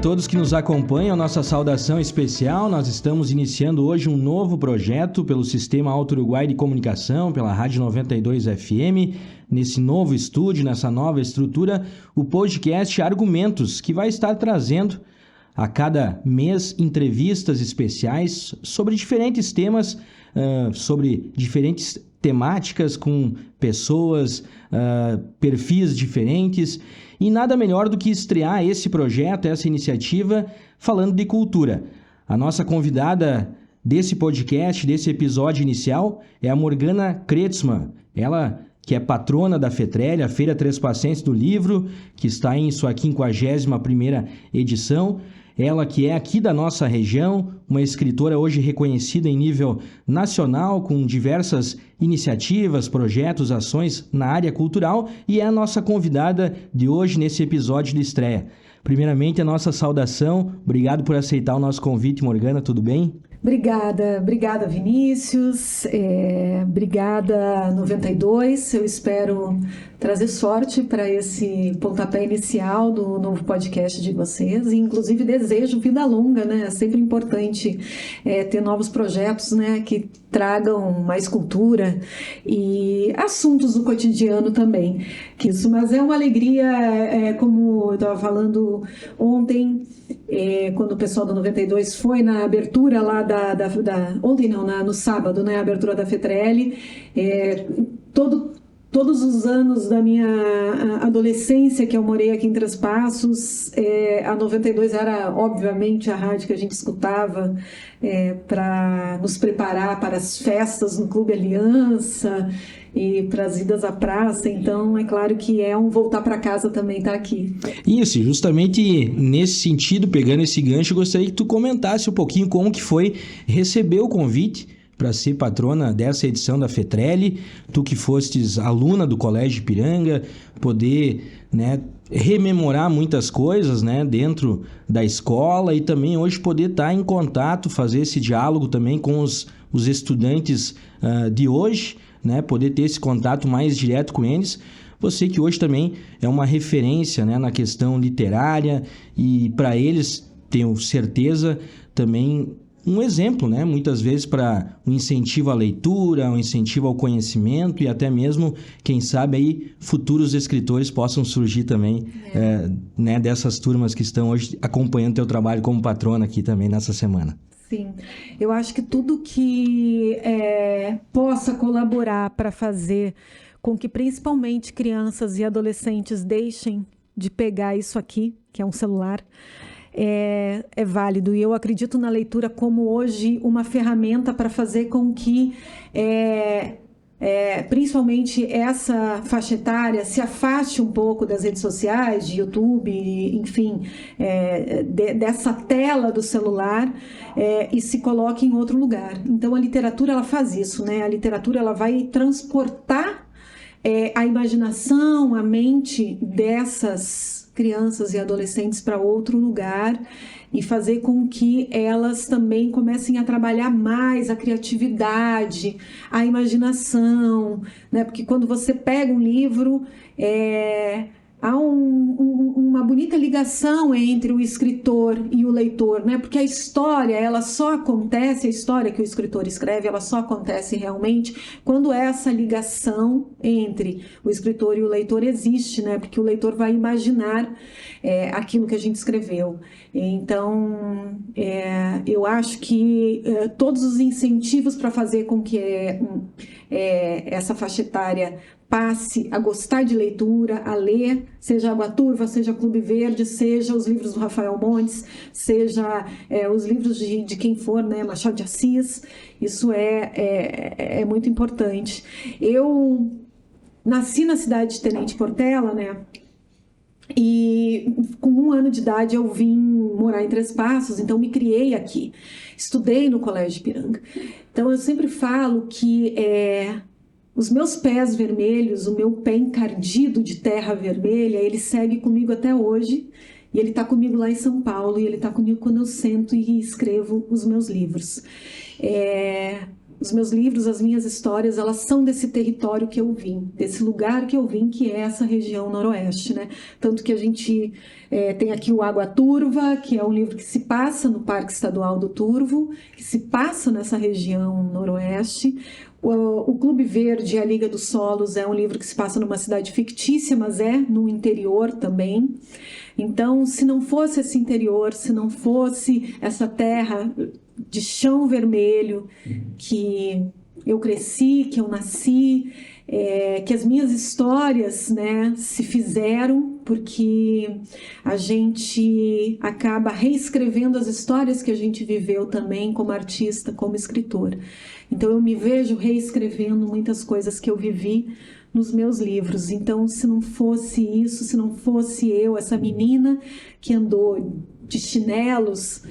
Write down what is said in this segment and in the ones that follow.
todos que nos acompanham, nossa saudação especial. Nós estamos iniciando hoje um novo projeto pelo Sistema Alto Uruguai de Comunicação, pela Rádio 92 FM, nesse novo estúdio, nessa nova estrutura, o podcast Argumentos, que vai estar trazendo a cada mês entrevistas especiais sobre diferentes temas, sobre diferentes temáticas com pessoas, perfis diferentes, e nada melhor do que estrear esse projeto, essa iniciativa, falando de cultura. A nossa convidada desse podcast, desse episódio inicial, é a Morgana Kretzmann. Ela que é patrona da FETRELI, a Feira Trespassense do Livro, que está em sua 51ª edição. Ela que é aqui da nossa região, uma escritora hoje reconhecida em nível nacional, com diversas iniciativas, projetos, ações na área cultural, e é a nossa convidada de hoje nesse episódio de estreia. Primeiramente, a nossa saudação. Obrigado por aceitar o nosso convite, Morgana, tudo bem? Obrigada Vinícius, obrigada 92, eu espero trazer sorte para esse pontapé inicial do novo podcast de vocês, e inclusive desejo vida longa, né? É sempre importante ter novos projetos, né, que tragam mais cultura e assuntos do cotidiano também. Mas é uma alegria, como eu estava falando ontem, quando o pessoal do 92 foi na abertura lá no sábado, né, a abertura da FETRELI, todos os anos da minha adolescência que eu morei aqui em Três Passos, a 92 era, obviamente, a rádio que a gente escutava para nos preparar para as festas no Clube Aliança e para as idas à praça. Então, é claro que é um voltar para casa também estar aqui. Isso, justamente nesse sentido, pegando esse gancho, eu gostaria que tu comentasse um pouquinho como que foi receber o convite para ser patrona dessa edição da FETRELI, tu que fostes aluna do Colégio Ipiranga, poder, né, rememorar muitas coisas, né, dentro da escola, e também hoje poder estar em contato, fazer esse diálogo também com os estudantes de hoje, né, poder ter esse contato mais direto com eles. Você que hoje também é uma referência, né, na questão literária, e para eles, tenho certeza, também um exemplo, né? Muitas vezes para um incentivo à leitura, um incentivo ao conhecimento, e até mesmo, quem sabe, aí futuros escritores possam surgir também, né, dessas turmas que estão hoje acompanhando teu trabalho como patrona aqui também nessa semana. Sim, eu acho que tudo que possa colaborar para fazer com que principalmente crianças e adolescentes deixem de pegar isso aqui, que é um celular, é válido. E eu acredito na leitura como hoje uma ferramenta para fazer com que principalmente essa faixa etária se afaste um pouco das redes sociais, de YouTube, enfim, dessa tela do celular, e se coloque em outro lugar. Então a literatura, ela faz isso, né? A literatura, ela vai transportar a imaginação, a mente dessas crianças e adolescentes para outro lugar, e fazer com que elas também comecem a trabalhar mais a criatividade, a imaginação, né? Porque quando você pega um livro, há uma bonita ligação entre o escritor e o leitor, né? Porque a história, ela só acontece, a história que o escritor escreve, ela só acontece realmente quando essa ligação entre o escritor e o leitor existe, né? Porque o leitor vai imaginar aquilo que a gente escreveu. Então, eu acho que todos os incentivos para fazer com que essa faixa etária passe a gostar de leitura, a ler, seja Água Turva, seja Clube Verde, seja os livros do Rafael Montes, seja os livros de quem for, né, Machado de Assis. Isso é muito importante. Eu nasci na cidade de Tenente Portela, né? E com 1 ano de idade eu vim morar em Três Passos, então me criei aqui. Estudei no Colégio Ipiranga. Então eu sempre falo que os meus pés vermelhos, o meu pé encardido de terra vermelha, ele segue comigo até hoje. E ele está comigo lá em São Paulo, e ele está comigo quando eu sento e escrevo os meus livros. os meus livros, as minhas histórias, elas são desse território que eu vim, desse lugar que eu vim, que é essa região noroeste, né? Tanto que a gente tem aqui o Água Turva, que é um livro que se passa no Parque Estadual do Turvo, que se passa nessa região noroeste. O Clube Verde, A Liga dos Solos, é um livro que se passa numa cidade fictícia, mas é no interior também. Então, se não fosse esse interior, se não fosse essa terra de chão vermelho que eu cresci, que eu nasci, que as minhas histórias, né, se fizeram, porque a gente acaba reescrevendo as histórias que a gente viveu também como artista, como escritor. Então eu me vejo reescrevendo muitas coisas que eu vivi nos meus livros. Então, se não fosse isso, se não fosse eu, essa menina que andou de chinelos,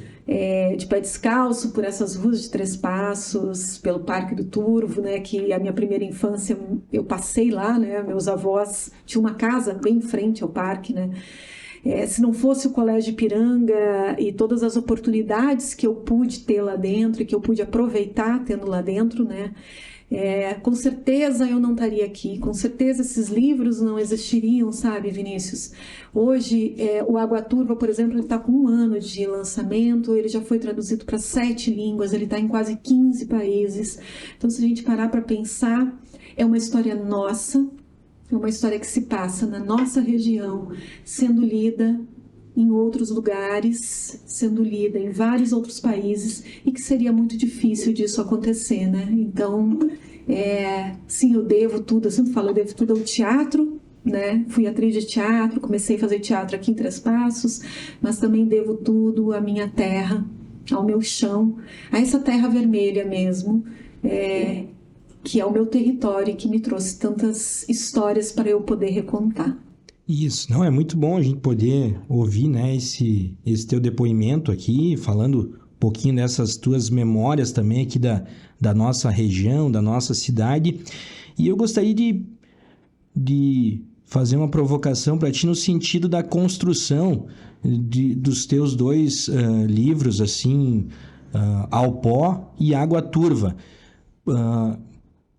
de pé descalço por essas ruas de Três Passos, pelo Parque do Turvo, né, que a minha primeira infância eu passei lá, né, meus avós tinham uma casa bem em frente ao parque, né. Se não fosse o Colégio Ipiranga e todas as oportunidades que eu pude ter lá dentro e que eu pude aproveitar tendo lá dentro, né, com certeza eu não estaria aqui, com certeza esses livros não existiriam, sabe, Vinícius? Hoje, o Água Turva, por exemplo, ele está com 1 ano de lançamento, ele já foi traduzido para 7 línguas, ele está em quase 15 países. Então, se a gente parar para pensar, é uma história nossa, é uma história que se passa na nossa região, sendo lida em outros lugares, sendo lida em vários outros países, e que seria muito difícil disso acontecer, né? Então, sim, eu devo tudo, eu sempre falo, eu devo tudo ao teatro, né? Fui atriz de teatro, comecei a fazer teatro aqui em Três Passos, mas também devo tudo à minha terra, ao meu chão, a essa terra vermelha mesmo, que é o meu território e que me trouxe tantas histórias para eu poder recontar. Isso, não, é muito bom a gente poder ouvir, né, esse teu depoimento aqui, falando um pouquinho dessas tuas memórias também aqui da nossa região, da nossa cidade. E eu gostaria de fazer uma provocação para ti no sentido da construção dos teus 2 livros, assim, Ao Pó e Água Turva.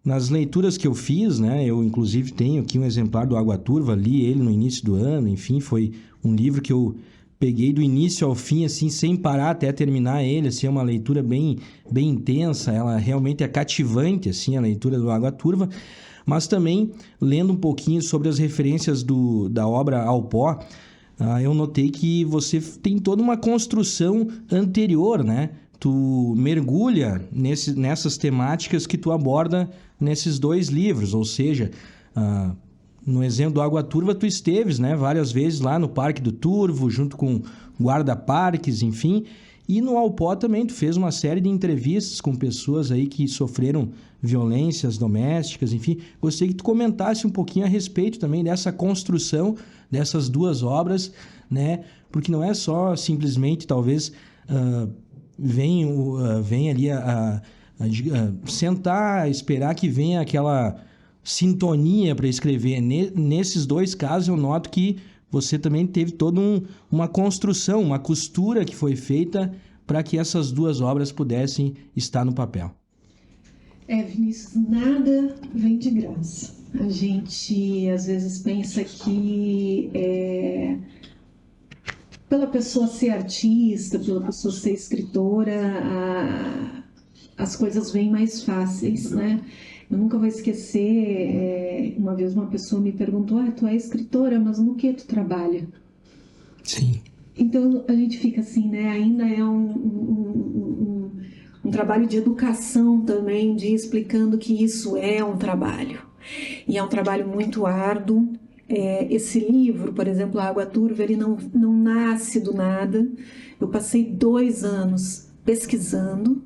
Nas leituras que eu fiz, né, eu inclusive tenho aqui um exemplar do Água Turva, li ele no início do ano, enfim, foi um livro que eu peguei do início ao fim, assim, sem parar até terminar ele, assim, é uma leitura bem intensa, ela realmente é cativante, assim, a leitura do Água Turva, mas também, lendo um pouquinho sobre as referências da obra Ao Pó, eu notei que você tem toda uma construção anterior, né? Tu mergulha nessas temáticas que tu aborda nesses 2 livros, ou seja, no exemplo do Água Turva, tu esteves, né, várias vezes lá no Parque do Turvo, junto com guarda-parques, enfim, e no Ao Pó também tu fez uma série de entrevistas com pessoas aí que sofreram violências domésticas, enfim, gostaria que tu comentasse um pouquinho a respeito também dessa construção dessas 2 obras, né, porque não é só simplesmente, talvez, vem ali a sentar, esperar que venha aquela sintonia para escrever. Nesses 2 casos, eu noto que você também teve toda uma construção, uma costura que foi feita para que essas 2 obras pudessem estar no papel. Vinícius, nada vem de graça. A gente, às vezes, pensa que pela pessoa ser artista, pela pessoa ser escritora, as coisas vêm mais fáceis, né? Eu nunca vou esquecer, uma vez uma pessoa me perguntou, tu é escritora, mas no que tu trabalha? Sim. Então a gente fica assim, né? Ainda é um trabalho de educação também, de ir explicando que isso é um trabalho. E é um trabalho muito árduo. Esse livro, por exemplo, A Água Turva, ele não nasce do nada. Eu passei 2 anos pesquisando,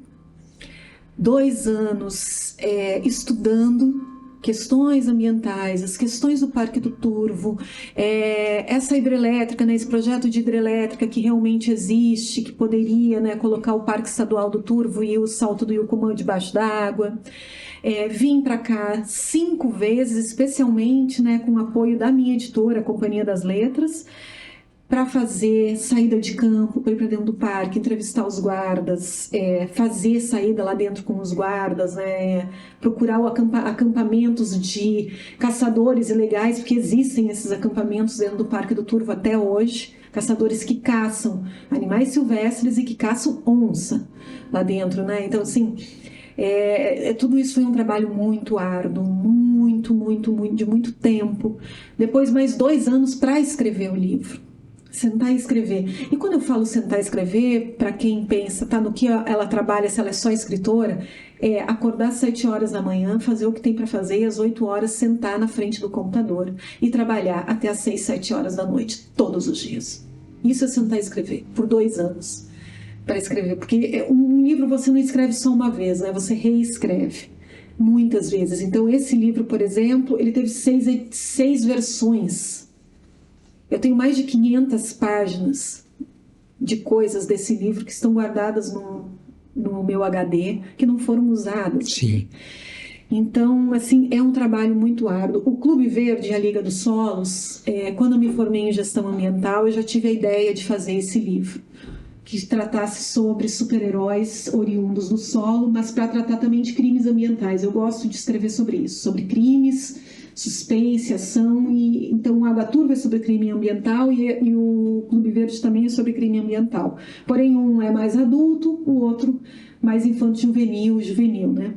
2 anos estudando questões ambientais, as questões do Parque do Turvo, essa hidrelétrica, né, esse projeto de hidrelétrica que realmente existe, que poderia, né, colocar o Parque Estadual do Turvo e o Salto do Yucumã debaixo d'água. Vim para cá 5 vezes, especialmente, né, com o apoio da minha editora, a Companhia das Letras, para fazer saída de campo, para ir para dentro do parque, entrevistar os guardas, fazer saída lá dentro com os guardas, né? Procurar acampamentos de caçadores ilegais, porque existem esses acampamentos dentro do Parque do Turvo até hoje, caçadores que caçam animais silvestres e que caçam onça lá dentro, né? Então, assim, tudo isso foi um trabalho muito árduo, de muito tempo. Depois, mais 2 anos para escrever o livro. Sentar e escrever. E quando eu falo sentar e escrever, para quem pensa, tá, no que ela trabalha, se ela é só escritora, acordar às 7 horas da manhã, fazer o que tem para fazer e às 8 horas sentar na frente do computador e trabalhar até às 6, 7 horas da noite, todos os dias. Isso é sentar e escrever, por 2 anos para escrever. Porque um livro você não escreve só uma vez, né? Você reescreve muitas vezes. Então, esse livro, por exemplo, ele teve 6 versões. Eu tenho mais de 500 páginas de coisas desse livro que estão guardadas no meu HD, que não foram usadas. Sim. Então, assim, é um trabalho muito árduo. O Clube Verde, a Liga dos Solos, quando eu me formei em gestão ambiental, eu já tive a ideia de fazer esse livro, que tratasse sobre super-heróis oriundos do solo, mas para tratar também de crimes ambientais. Eu gosto de escrever sobre isso, sobre crimes, suspense, ação, e então o Água Turva é sobre crime ambiental e o Clube Verde também é sobre crime ambiental. Porém, um é mais adulto, o outro mais infanto-juvenil, né?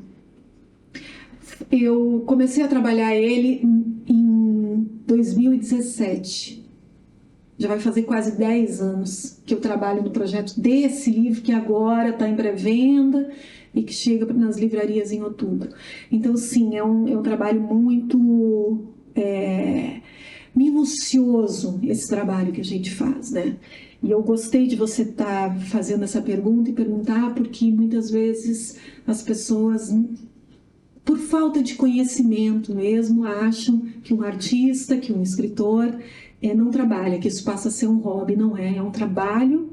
Eu comecei a trabalhar ele em 2017. Já vai fazer quase 10 anos que eu trabalho no projeto desse livro, que agora está em pré-venda e que chega nas livrarias em outubro. Então, sim, é um trabalho muito minucioso, esse trabalho que a gente faz, né? E eu gostei de você estar fazendo essa pergunta e perguntar, porque muitas vezes as pessoas, por falta de conhecimento mesmo, acham que um artista, que um escritor não trabalha, que isso passa a ser um hobby. Não é um trabalho,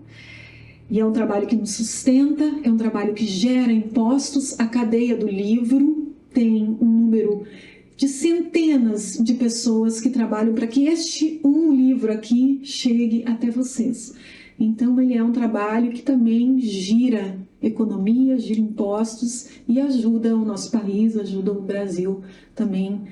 e é um trabalho que nos sustenta, é um trabalho que gera impostos. A cadeia do livro tem um número de centenas de pessoas que trabalham para que um livro aqui chegue até vocês. Então, ele é um trabalho que também gira economia, gira impostos e ajuda o nosso país, ajuda o Brasil também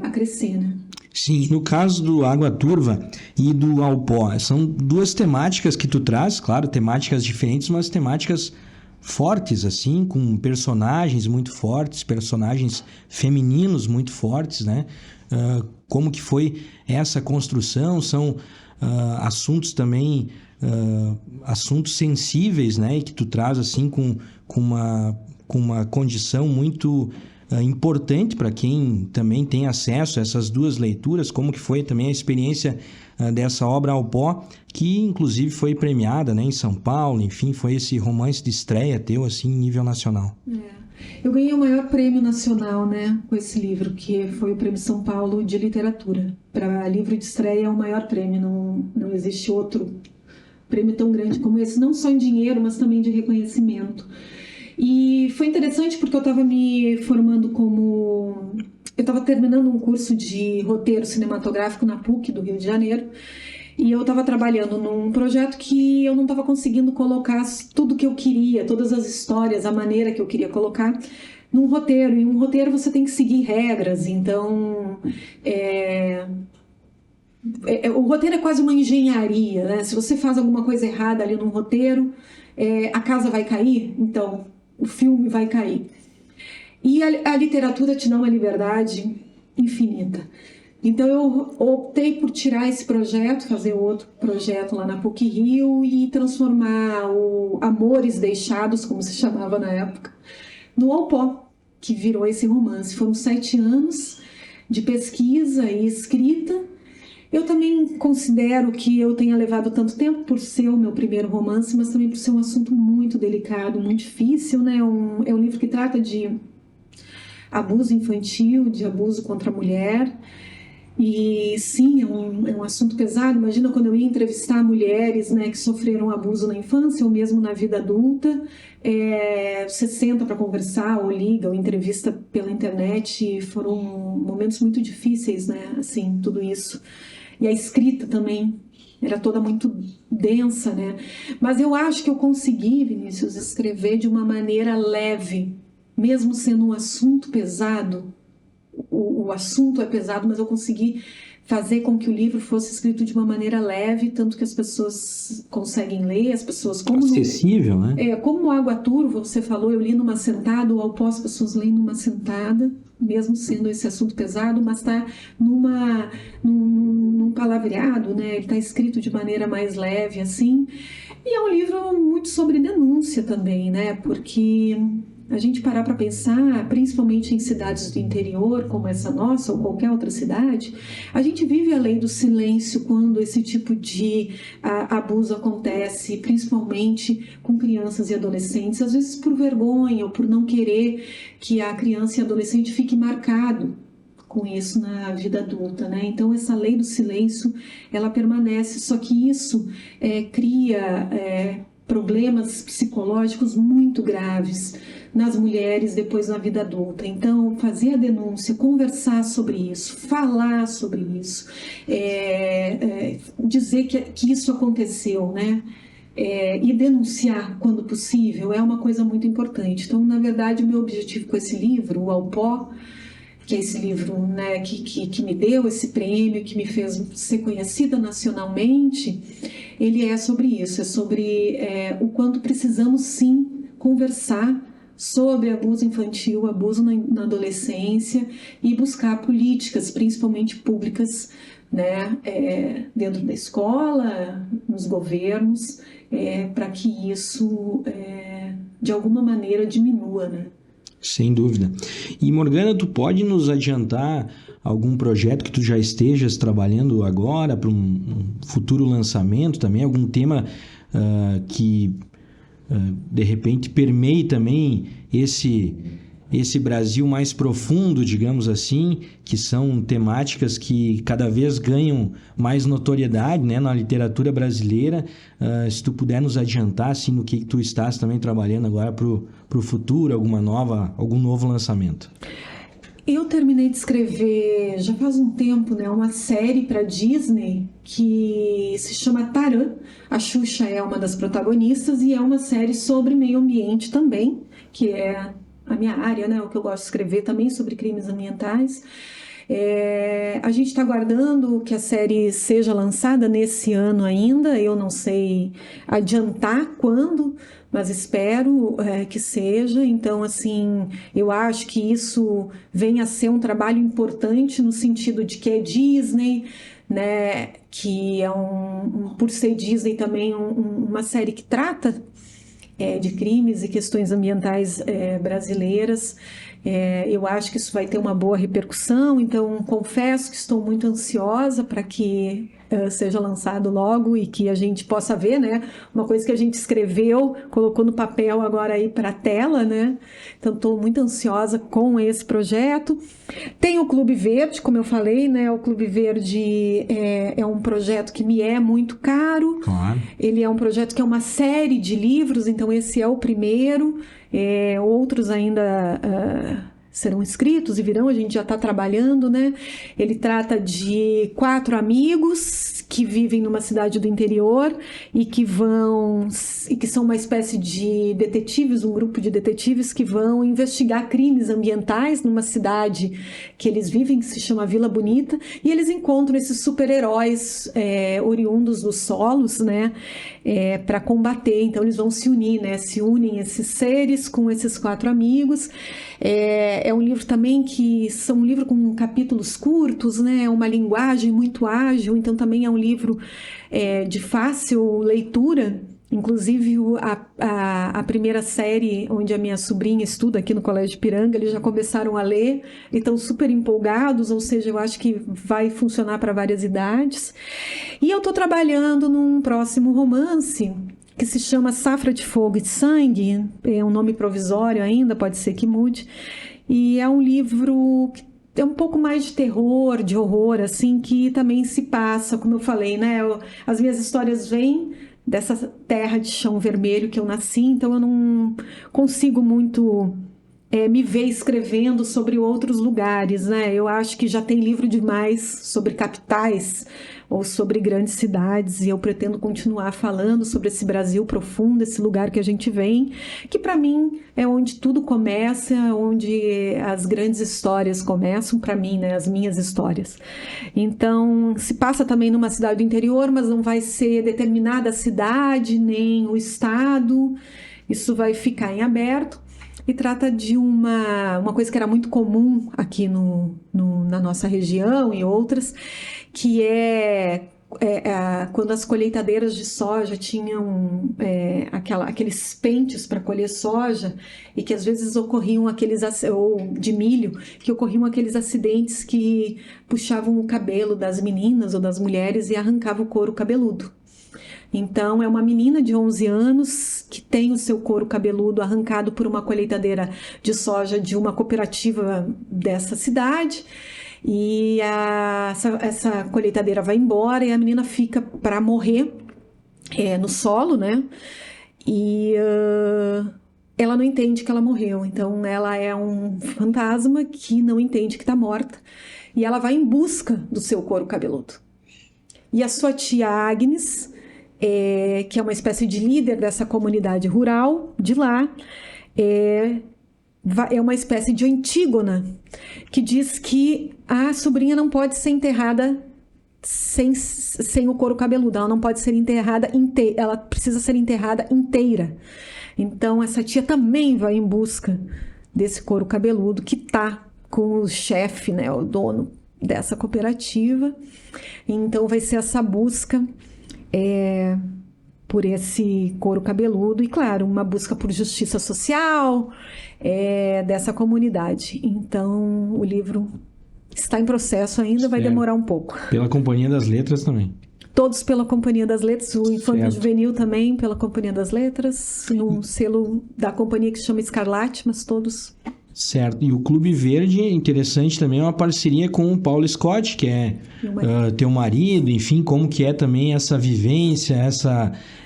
a crescer, né? Sim, no caso do Água Turva e do Aupó, são 2 temáticas que tu traz, claro, temáticas diferentes, mas temáticas fortes, assim, com personagens muito fortes, personagens femininos muito fortes, né? Como que foi essa construção? São assuntos também, assuntos sensíveis, né? E que tu traz, assim, com uma condição muito importante para quem também tem acesso a essas 2 leituras. Como que foi também a experiência dessa obra Aupó, que inclusive foi premiada, né, em São Paulo, enfim, foi esse romance de estreia teu, assim, em nível nacional. Eu ganhei o maior prêmio nacional, né, com esse livro, que foi o Prêmio São Paulo de Literatura. Para livro de estreia é o maior prêmio, não existe outro prêmio tão grande como esse, não só em dinheiro, mas também de reconhecimento. E foi interessante porque eu estava me formando eu estava terminando um curso de roteiro cinematográfico na PUC do Rio de Janeiro, e eu estava trabalhando num projeto que eu não estava conseguindo colocar tudo que eu queria, todas as histórias, a maneira que eu queria colocar num roteiro. E um roteiro você tem que seguir regras, então o roteiro é quase uma engenharia, né? Se você faz alguma coisa errada ali no roteiro, a casa vai cair, então o filme vai cair. E a literatura te dá uma liberdade infinita. Então eu optei por tirar esse projeto, fazer outro projeto lá na PUC Rio e transformar o Amores Deixados, como se chamava na época, no Aupó, que virou esse romance. Foram 7 anos de pesquisa e escrita. Eu também considero que eu tenha levado tanto tempo por ser o meu primeiro romance, mas também por ser um assunto muito delicado, muito difícil, né? É um livro que trata de abuso infantil, de abuso contra a mulher. E sim, é um assunto pesado. Imagina quando eu ia entrevistar mulheres, né, que sofreram abuso na infância ou mesmo na vida adulta. Você senta para conversar, ou liga, ou entrevista pela internet. Foram momentos muito difíceis, né? Assim, tudo isso. E a escrita também era toda muito densa, né? Mas eu acho que eu consegui, Vinícius, escrever de uma maneira leve, mesmo sendo um assunto pesado. O assunto é pesado, mas eu consegui fazer com que o livro fosse escrito de uma maneira leve, tanto que as pessoas conseguem ler, as pessoas... Acessível, né? Como o Água Turva, você falou, eu li numa sentada, o Alpó as pessoas leem numa sentada, mesmo sendo esse assunto pesado, mas está num palavreado, né? Ele está escrito de maneira mais leve, assim. E é um livro muito sobre denúncia também, né? Porque a gente parar para pensar, principalmente em cidades do interior, como essa nossa ou qualquer outra cidade, a gente vive a lei do silêncio quando esse tipo de abuso acontece, principalmente com crianças e adolescentes, às vezes por vergonha ou por não querer que a criança e adolescente fique marcado com isso na vida adulta, né? Então essa lei do silêncio, ela permanece, só que isso cria problemas psicológicos muito graves nas mulheres depois na vida adulta. Então, fazer a denúncia, conversar sobre isso, falar sobre isso, dizer que isso aconteceu, né? E denunciar quando possível é uma coisa muito importante. Então, na verdade, o meu objetivo com esse livro, o Alpó, que é esse livro, né, que me deu esse prêmio, que me fez ser conhecida nacionalmente, ele é sobre isso, é sobre o quanto precisamos sim conversar sobre abuso infantil, abuso na adolescência e buscar políticas, principalmente públicas, né, dentro da escola, nos governos, para que isso, de alguma maneira, diminua, né? Sem dúvida. E, Morgana, tu pode nos adiantar algum projeto que tu já estejas trabalhando agora para um futuro lançamento também? Algum tema que, de repente, permeie também esse Brasil mais profundo, digamos assim, que são temáticas que cada vez ganham mais notoriedade, né, na literatura brasileira. Se tu puder nos adiantar assim, no que tu estás também trabalhando agora para o futuro, algum novo lançamento. Eu terminei de escrever, já faz um tempo, né, uma série para Disney que se chama Taran. A Xuxa é uma das protagonistas e é uma série sobre meio ambiente também, que é a minha área, né, o que eu gosto de escrever também sobre crimes ambientais. A gente está aguardando que a série seja lançada nesse ano ainda, eu não sei adiantar quando, mas espero que seja. Então, assim, eu acho que isso vem a ser um trabalho importante no sentido de que é Disney, né, que é por ser Disney também uma série que trata de crimes e questões ambientais brasileiras. Eu acho que isso vai ter uma boa repercussão, então confesso que estou muito ansiosa para que seja lançado logo e que a gente possa ver, né? Uma coisa que a gente escreveu, colocou no papel, agora aí para a tela, né? Então estou muito ansiosa com esse projeto. Tem o Clube Verde, como eu falei, né? O Clube Verde é um projeto que me é muito caro. Claro. Ele é um projeto que é uma série de livros, então esse é o primeiro. Outros ainda serão escritos e virão, a gente já está trabalhando, né? Ele trata de 4 amigos que vivem numa cidade do interior e que são uma espécie de detetives, um grupo de detetives que vão investigar crimes ambientais numa cidade que eles vivem, que se chama Vila Bonita, e eles encontram esses super-heróis oriundos dos solos, né? Para combater. Então eles vão se unir, né? Se unem esses seres com esses 4 amigos. É um livro também são um livro com capítulos curtos, né? Uma linguagem muito ágil, então também é um livro de fácil leitura. Inclusive a primeira série onde a minha sobrinha estuda aqui no Colégio Ipiranga, eles já começaram a ler e estão super empolgados, ou seja, eu acho que vai funcionar para várias idades. E eu estou trabalhando num próximo romance que se chama Safra de Fogo e Sangue, é um nome provisório ainda, pode ser que mude, e é um livro que é um pouco mais de terror, de horror, assim, que também se passa, como eu falei, né? As minhas histórias vêm dessa terra de chão vermelho que eu nasci, então eu não consigo muito me ver escrevendo sobre outros lugares, né? Eu acho que já tem livro demais sobre capitais ou sobre grandes cidades, e eu pretendo continuar falando sobre esse Brasil profundo, esse lugar que a gente vem, que para mim é onde tudo começa, onde as grandes histórias começam, para mim, né, as minhas histórias. Então, se passa também numa cidade do interior, mas não vai ser determinada a cidade, nem o estado, isso vai ficar em aberto. E trata de uma coisa que era muito comum aqui na nossa região e outras, que quando as colheitadeiras de soja tinham aqueles pentes para colher soja, e que às vezes ocorriam ou de milho, que ocorriam aqueles acidentes que puxavam o cabelo das meninas ou das mulheres e arrancavam o couro cabeludo. Então, é uma menina de 11 anos que tem o seu couro cabeludo arrancado por uma colheitadeira de soja de uma cooperativa dessa cidade. E essa colheitadeira vai embora e a menina fica para morrer no solo, né? E ela não entende que ela morreu. Então, ela é um fantasma que não entende que está morta. E ela vai em busca do seu couro cabeludo. E a sua tia Agnes, que é uma espécie de líder dessa comunidade rural de lá, é uma espécie de Antígona, que diz que a sobrinha não pode ser enterrada sem o couro cabeludo, ela não pode ser enterrada inteira, ela precisa ser enterrada inteira. Então essa tia também vai em busca desse couro cabeludo, que está com o chefe, né, o dono dessa cooperativa. Então vai ser essa busca por esse couro cabeludo e, claro, uma busca por justiça social dessa comunidade. Então, o livro está em processo ainda, vai demorar um pouco. Pela Companhia das Letras também. Todos pela Companhia das Letras, o Infanto Juvenil também pela Companhia das Letras, num selo da companhia que se chama Escarlate, mas todos... Certo. E o Clube Verde, interessante também, é uma parceria com o Paulo Scott, que é teu marido, enfim, como que é também essa vivência,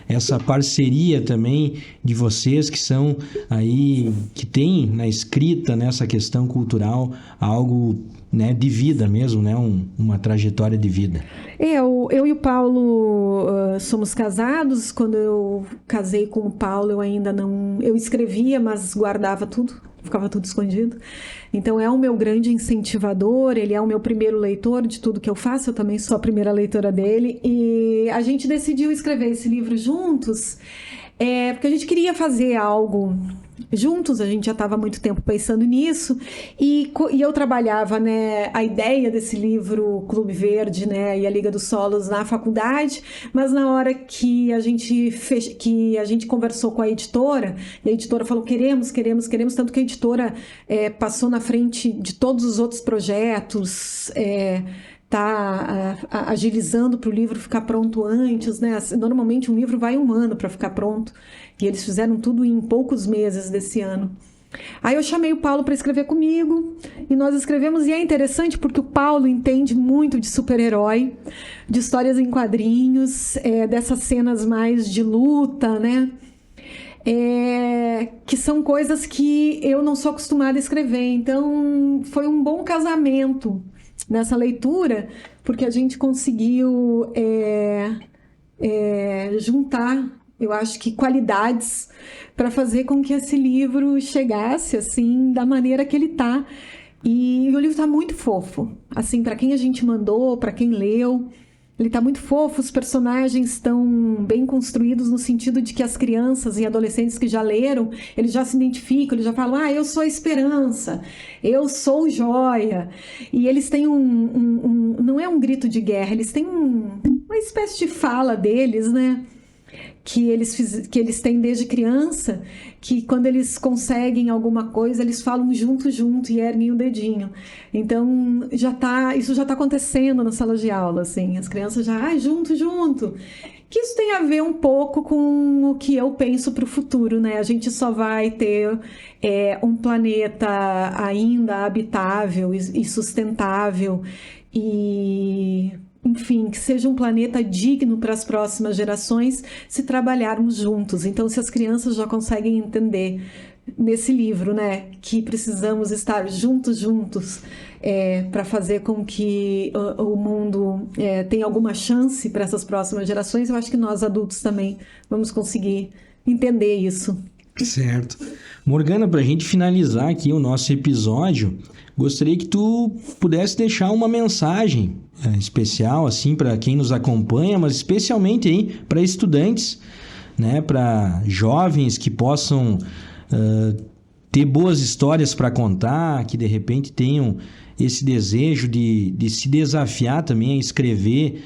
essa parceria também de vocês que são aí, que tem na escrita, nessa questão cultural, algo, né, de vida mesmo, né, uma trajetória de vida. Eu e o Paulo somos casados. Quando eu casei com o Paulo, eu ainda não... Eu escrevia, mas guardava tudo. Ficava tudo escondido. Então, é o meu grande incentivador, ele é o meu primeiro leitor de tudo que eu faço, eu também sou a primeira leitora dele, e a gente decidiu escrever esse livro juntos, porque a gente queria fazer algo juntos, a gente já estava há muito tempo pensando nisso, e eu trabalhava, né, a ideia desse livro Clube Verde, né, e a Liga dos Solos na faculdade, mas na hora que a gente conversou com a editora, e a editora falou queremos, tanto que a editora passou na frente de todos os outros projetos, está agilizando para o livro ficar pronto antes, né? Normalmente um livro vai 1 ano para ficar pronto, e eles fizeram tudo em poucos meses desse ano. Aí eu chamei o Paulo para escrever comigo, e nós escrevemos, e é interessante porque o Paulo entende muito de super-herói, de histórias em quadrinhos, dessas cenas mais de luta, né? Que são coisas que eu não sou acostumada a escrever. Então foi um bom casamento nessa leitura, porque a gente conseguiu juntar, eu acho que qualidades para fazer com que esse livro chegasse assim da maneira que ele está. E o livro está muito fofo, assim, para quem a gente mandou, para quem leu. Ele está muito fofo, os personagens estão bem construídos no sentido de que as crianças e adolescentes que já leram, eles já se identificam, eles já falam, eu sou a Esperança, eu sou o Joia. E eles têm não é um grito de guerra, eles têm uma espécie de fala deles, né? Que eles têm desde criança, que quando eles conseguem alguma coisa, eles falam junto e erguem o dedinho. Então, isso já está acontecendo na sala de aula, assim, as crianças já, junto. Que isso tem a ver um pouco com o que eu penso para o futuro, né? A gente só vai ter um planeta ainda habitável e sustentável e... enfim, que seja um planeta digno para as próximas gerações se trabalharmos juntos. Então, se as crianças já conseguem entender nesse livro, né? Que precisamos estar juntos, para fazer com que o mundo tenha alguma chance para essas próximas gerações. Eu acho que nós adultos também vamos conseguir entender isso. Certo. Morgana, para a gente finalizar aqui o nosso episódio, gostaria que tu pudesse deixar uma mensagem especial assim para quem nos acompanha, mas especialmente aí para estudantes, né, para jovens que possam ter boas histórias para contar, que de repente tenham esse desejo de se desafiar também a escrever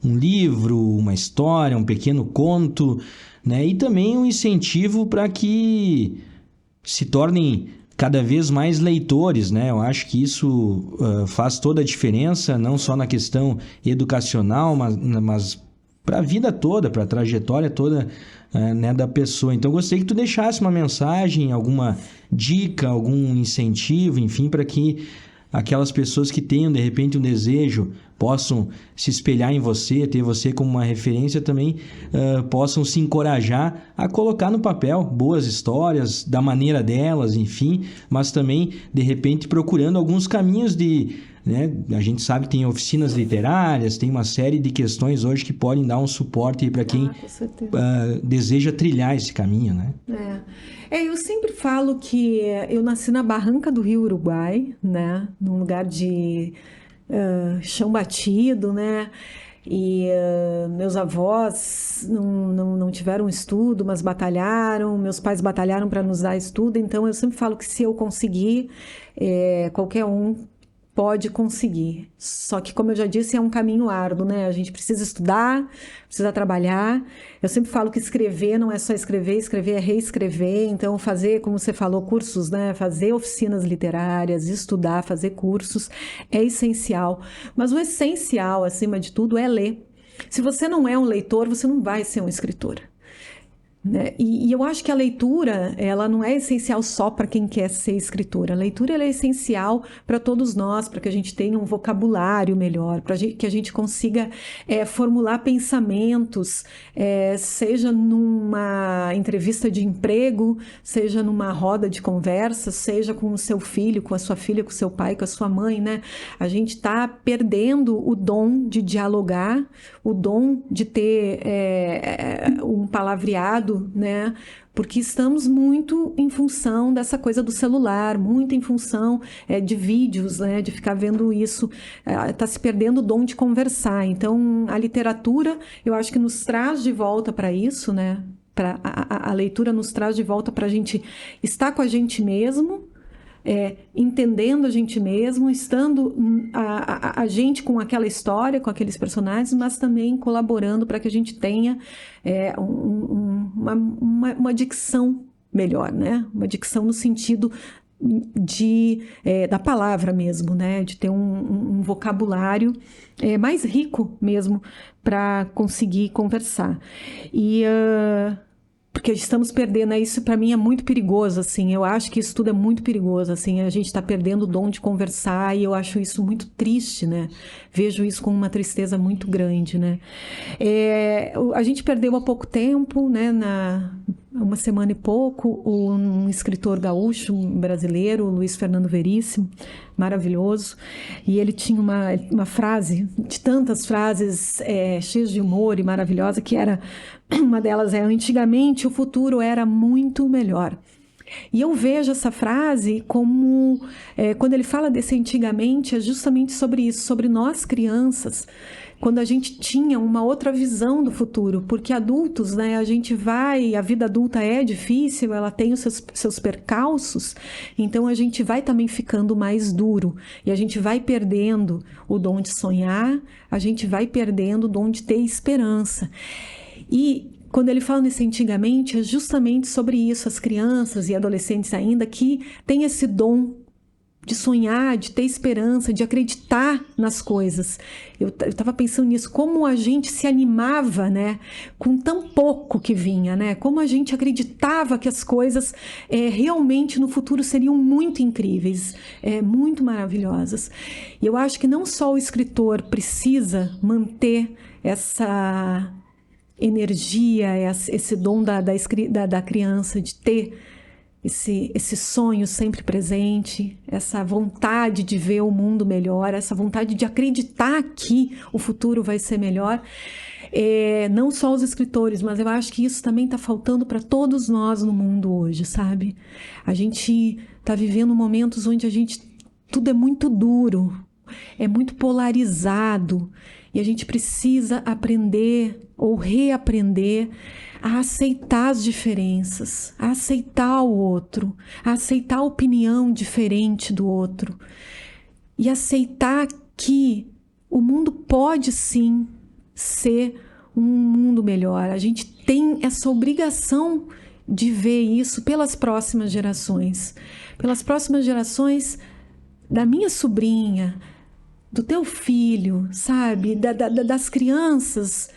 um livro, uma história, um pequeno conto, né? E também um incentivo para que se tornem cada vez mais leitores, né? Eu acho que isso faz toda a diferença, não só na questão educacional, mas para a vida toda, para a trajetória toda, né, da pessoa. Então, eu gostaria que tu deixasse uma mensagem, alguma dica, algum incentivo, enfim, para que aquelas pessoas que tenham, de repente, um desejo, possam se espelhar em você, ter você como uma referência também, possam se encorajar a colocar no papel boas histórias, da maneira delas, enfim, mas também, de repente, procurando alguns caminhos né? A gente sabe que tem oficinas literárias, tem uma série de questões hoje que podem dar um suporte para quem deseja trilhar esse caminho, né? Eu sempre falo que eu nasci na barranca do Rio Uruguai, né? Num lugar de chão batido, né? E meus avós não tiveram estudo, mas batalharam, meus pais batalharam para nos dar estudo, então eu sempre falo que se eu conseguir, qualquer um pode conseguir. Só que, como eu já disse, é um caminho árduo, né? A gente precisa estudar, precisa trabalhar. Eu sempre falo que escrever não é só escrever, escrever é reescrever. Então, fazer, como você falou, cursos, né? Fazer oficinas literárias, estudar, fazer cursos é essencial. Mas o essencial, acima de tudo, é ler. Se você não é um leitor, você não vai ser um escritor. Né? E eu acho que a leitura, ela não é essencial só para quem quer ser escritor. A leitura ela é essencial para todos nós, para que a gente tenha um vocabulário melhor, para que a gente consiga formular pensamentos, seja numa entrevista de emprego, seja numa roda de conversa, seja com o seu filho, com a sua filha, com o seu pai, com a sua mãe, né? A gente está perdendo o dom de dialogar, o dom de ter um palavreado, né? Porque estamos muito em função dessa coisa do celular, muito em função de vídeos, né? De ficar vendo isso, está se perdendo o dom de conversar. Então, a literatura, eu acho que nos traz de volta para isso, né? A leitura nos traz de volta para a gente estar com a gente mesmo, entendendo a gente mesmo, estando a gente com aquela história, com aqueles personagens, mas também colaborando para que a gente tenha uma dicção melhor, né? Uma dicção no sentido da palavra mesmo, né? De ter um vocabulário mais rico mesmo para conseguir conversar. Porque estamos perdendo, isso para mim é muito perigoso, assim, eu acho que isso tudo é muito perigoso, assim, a gente está perdendo o dom de conversar e eu acho isso muito triste, né, vejo isso com uma tristeza muito grande, né. A gente perdeu há pouco tempo, né, uma semana e pouco, um escritor gaúcho brasileiro, Luiz Fernando Veríssimo, maravilhoso, e ele tinha uma frase, de tantas frases cheias de humor e maravilhosa, que era, uma delas antigamente o futuro era muito melhor. E eu vejo essa frase como, quando ele fala desse antigamente, é justamente sobre isso, sobre nós crianças, quando a gente tinha uma outra visão do futuro, porque adultos, né, a vida adulta é difícil, ela tem os seus percalços, então a gente vai também ficando mais duro, e a gente vai perdendo o dom de sonhar, a gente vai perdendo o dom de ter esperança. E quando ele fala nesse antigamente, é justamente sobre isso, as crianças e adolescentes ainda que têm esse dom de sonhar, de ter esperança, de acreditar nas coisas. Eu estava pensando nisso, como a gente se animava, né, com tão pouco que vinha, né, como a gente acreditava que as coisas realmente no futuro seriam muito incríveis, muito maravilhosas. E eu acho que não só o escritor precisa manter essa energia, esse dom da criança de ter esse sonho sempre presente, essa vontade de ver o mundo melhor, essa vontade de acreditar que o futuro vai ser melhor. Não só os escritores, mas eu acho que isso também está faltando para todos nós no mundo hoje, sabe? A gente está vivendo momentos onde tudo é muito duro, é muito polarizado, e a gente precisa aprender ou reaprender a aceitar as diferenças, a aceitar o outro, a aceitar a opinião diferente do outro e aceitar que o mundo pode sim ser um mundo melhor. A gente tem essa obrigação de ver isso pelas próximas gerações da minha sobrinha, do teu filho, sabe? Das crianças,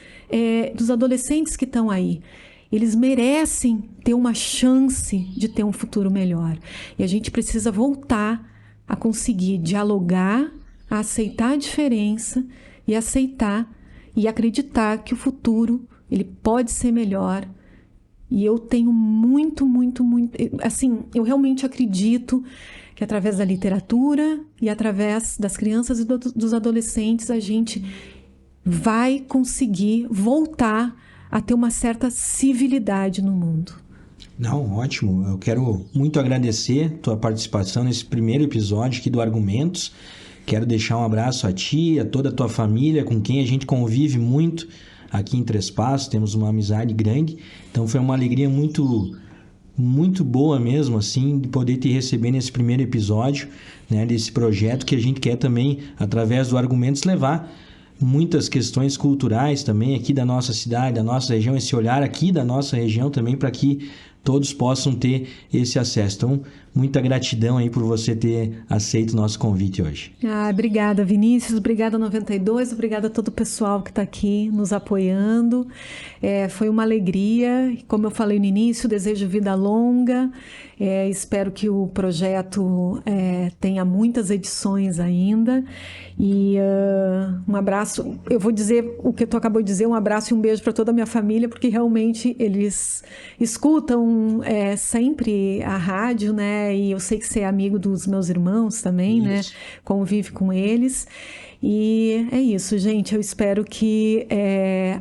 dos adolescentes que estão aí. Eles merecem ter uma chance de ter um futuro melhor. E a gente precisa voltar a conseguir dialogar, a aceitar a diferença e aceitar e acreditar que o futuro ele pode ser melhor. E eu tenho muito, assim, eu realmente acredito que através da literatura e através das crianças e dos adolescentes a gente vai conseguir voltar a ter uma certa civilidade no mundo. Não, ótimo. Eu quero muito agradecer tua participação nesse primeiro episódio aqui do Argumentos. Quero deixar um abraço a ti, a toda a tua família, com quem a gente convive muito aqui em Três Passos, temos uma amizade grande. Então foi uma alegria muito boa mesmo, assim, de poder te receber nesse primeiro episódio, né, desse projeto que a gente quer também, através do Argumentos, levar muitas questões culturais também aqui da nossa cidade, da nossa região, esse olhar aqui da nossa região também para que todos possam ter esse acesso. Então, muita gratidão aí por você ter aceito o nosso convite hoje. Obrigada, Vinícius. Obrigada, 92. Obrigada a todo o pessoal que está aqui nos apoiando. Foi uma alegria. Como eu falei no início, desejo vida longa. Espero que o projeto tenha muitas edições ainda. E um abraço. Eu vou dizer o que tu acabou de dizer, um abraço e um beijo para toda a minha família, porque realmente eles escutam sempre a rádio, né? E eu sei que você é amigo dos meus irmãos também, isso, né? Convive com eles. E é isso, gente. Eu espero que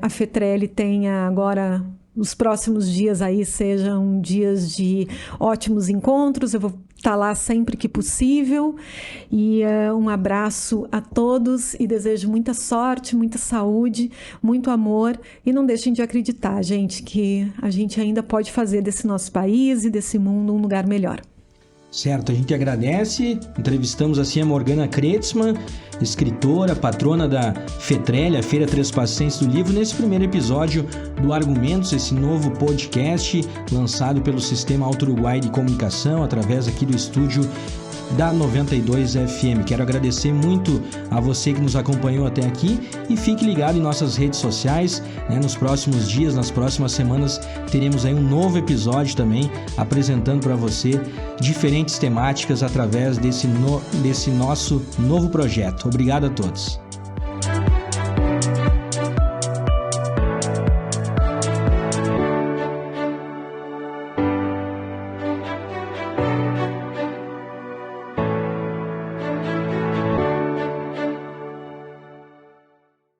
a FETRELI tenha agora... Os próximos dias aí sejam dias de ótimos encontros. Eu vou estar lá sempre que possível. E um abraço a todos e desejo muita sorte, muita saúde, muito amor. E não deixem de acreditar, gente, que a gente ainda pode fazer desse nosso país e desse mundo um lugar melhor. Certo, a gente agradece. Entrevistamos assim a Morgana Kretzmann, escritora, patrona da FETRELI, a Feira Trespassense do Livro, nesse primeiro episódio do Argumentos, esse novo podcast lançado pelo Sistema Alto Uruguai de Comunicação, através aqui do estúdio da 92 FM. Quero agradecer muito a você que nos acompanhou até aqui e fique ligado em nossas redes sociais, né? Nos próximos dias, nas próximas semanas, teremos aí um novo episódio também apresentando para você diferentes temáticas através desse nosso novo projeto. Obrigado a todos.